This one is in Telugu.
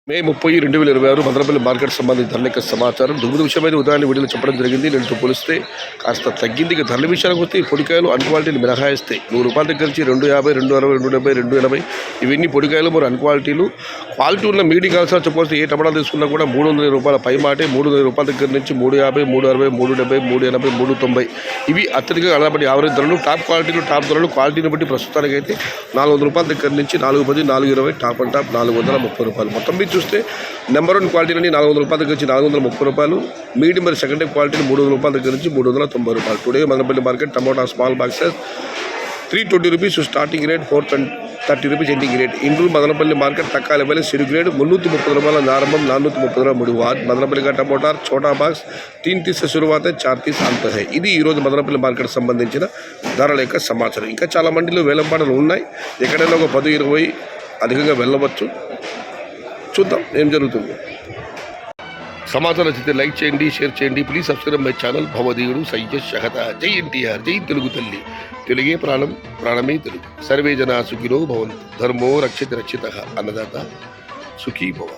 మే 30, 2026 మదనపల్లి మార్కెట్ సంబంధించి ధరల యొక్క సమాచారం. దుగ్ధ విషయమైన ఉదయాన్నే వీడియోలో చెప్పడం జరిగింది. నేటితో పోలిస్తే కాస్త తగ్గింది. ఇక ధరల విషయానికి వస్తే పొడికాయలు అన్క్వాలిటీలు మినహాయిస్తే ₹100 దగ్గర నుంచి 250, 260, 270, 280 ఇవన్నీ పొడికాయలు మరి అన్క్వాలిటీలు. క్వాలిటీ ఉన్న మీడియం కాల్సిన చెప్పొస్తే ఏ టమాటాలు తీసుకున్నా కూడా ₹300 పై మాటే. ₹300 దగ్గర నుంచి 350, 360, 370, 380, 390 ఇవి అత్యధికంగా అలాంటి యావరేజ్ ధరలు. టాప్ క్వాలిటీలు టాప్ ధరలు క్వాలిటీని బట్టి ప్రస్తుతానికి అయితే ₹400 దగ్గర నుంచి 410, 420 టాప్ అండ్ టాప్ ₹430. మొత్తం మీరు చూస్తే నెంబర్ 1 క్వాలిటీలని ₹400 దగ్గర నుంచి ₹430, మీడియం మరి సెకండ్ క్వాలిటీని ₹300 దగ్గర నుంచి ₹390. Today Madanapalle market tomato small boxes ₹320 starting rate, ₹430 ending rate. ఇండ్రు మదనపల్లి మార్కెట్ తక్కువ లెవెల్ సిరు గ్రేడ్ ₹330 నారంభం, ₹430 ముడివాద్. మదనపల్లి का टमोटा छोटा బాక్స్ 330 से शुरुआत है, 430 अंत है. ఇది ఈరోజు మదనపల్లి మార్కెట్ సంబంధించిన ధరల యొక్క సమాచారం. ఇంకా చాలా మండీలో వేలంపాటలు ఉన్నాయి. ఎక్కడైనా ఒక 10-20 అధికంగా వెళ్ళవచ్చు. చూద్దాం ఏం జరుగుతుంది. సమాచారం నచ్చితే లైక్ చేయండి, షేర్ చేయండి. Please subscribe my channel. భవదీయుడు సయ్యద్ షహత. జై ఎన్టీఆర్, జై తెలుగు తల్లి. తెలుగే ప్రాణం, ప్రాణమే తెలుగు. సర్వే జనా సుఖినో భవంతు. ధర్మో రక్షిత రక్షిత. అన్నదాత సుఖీ భవ.